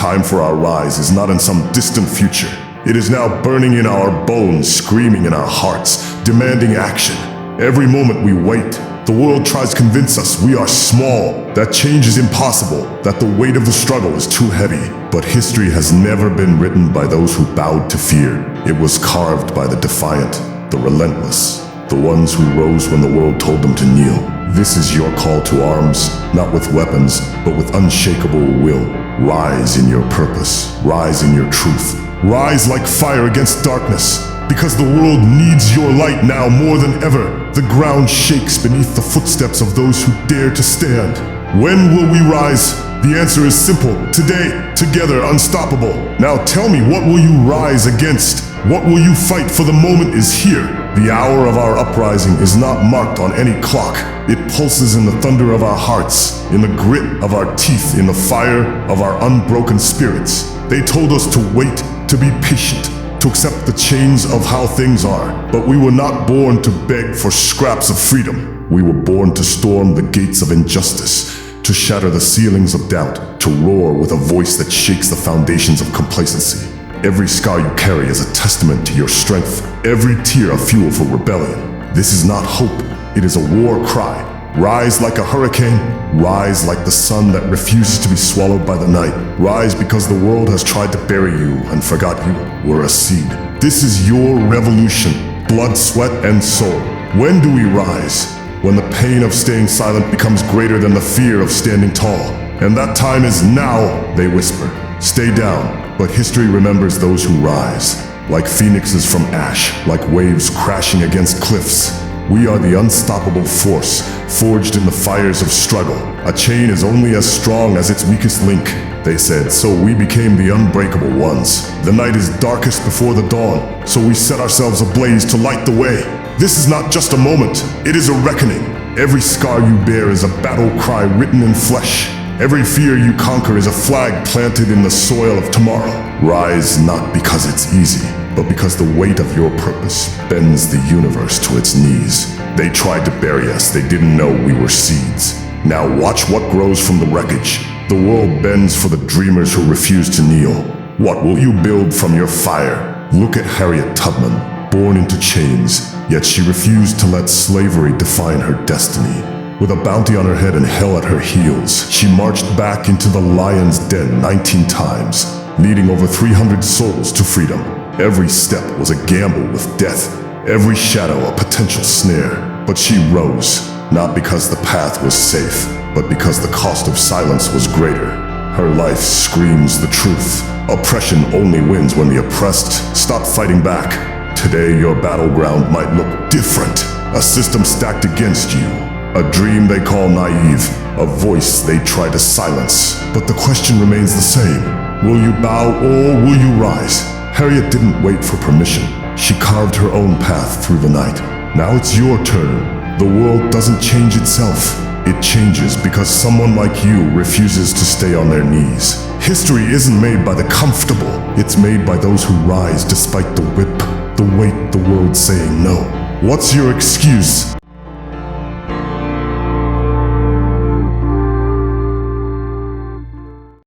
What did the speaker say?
time for our rise is not in some distant future. It is now burning in our bones, screaming in our hearts, demanding action. Every moment we wait, the world tries to convince us we are small, that change is impossible, that the weight of the struggle is too heavy. But history has never been written by those who bowed to fear. It was carved by the defiant, the relentless, the ones who rose when the world told them to kneel. This is your call to arms, not with weapons, but with unshakable will. Rise in your purpose, rise in your truth. Rise like fire against darkness, because the world needs your light now more than ever. The ground shakes beneath the footsteps of those who dare to stand. When will we rise? The answer is simple. Today, together, unstoppable. Now tell me, what will you rise against? What will you fight? For the moment is here. The hour of our uprising is not marked on any clock. It pulses in the thunder of our hearts, in the grit of our teeth, in the fire of our unbroken spirits. They told us to wait, to be patient, to accept the chains of how things are. But we were not born to beg for scraps of freedom. We were born to storm the gates of injustice, to shatter the ceilings of doubt, to roar with a voice that shakes the foundations of complacency. Every scar you carry is a testament to your strength, every tear a fuel for rebellion. This is not hope, it is a war cry. Rise like a hurricane, rise like the sun that refuses to be swallowed by the night. Rise because the world has tried to bury you and forgot you were a seed. This is your revolution, blood, sweat, and soul. When do we rise? When the pain of staying silent becomes greater than the fear of standing tall. And that time is now, they whisper. Stay down, but history remembers those who rise. Like phoenixes from ash, like waves crashing against cliffs. We are the unstoppable force, forged in the fires of struggle. A chain is only as strong as its weakest link, they said, so we became the unbreakable ones. The night is darkest before the dawn, so we set ourselves ablaze to light the way. This is not just a moment, it is a reckoning. Every scar you bear is a battle cry written in flesh. Every fear you conquer is a flag planted in the soil of tomorrow. Rise not because it's easy, but because the weight of your purpose bends the universe to its knees. They tried to bury us, they didn't know we were seeds. Now watch what grows from the wreckage. The world bends for the dreamers who refuse to kneel. What will you build from your fire? Look at Harriet Tubman, born into chains, yet she refused to let slavery define her destiny. With a bounty on her head and hell at her heels, she marched back into the lion's den 19 times, leading over 300 souls to freedom. Every step was a gamble with death, every shadow a potential snare. But she rose, not because the path was safe, but because the cost of silence was greater. Her life screams the truth. Oppression only wins when the oppressed stop fighting back. Today your battleground might look different. A system stacked against you. A dream they call naive, a voice they try to silence. But the question remains the same. Will you bow or will you rise? Harriet didn't wait for permission. She carved her own path through the night. Now it's your turn. The world doesn't change itself. It changes because someone like you refuses to stay on their knees. History isn't made by the comfortable. It's made by those who rise despite the whip, the weight, the world saying no. What's your excuse?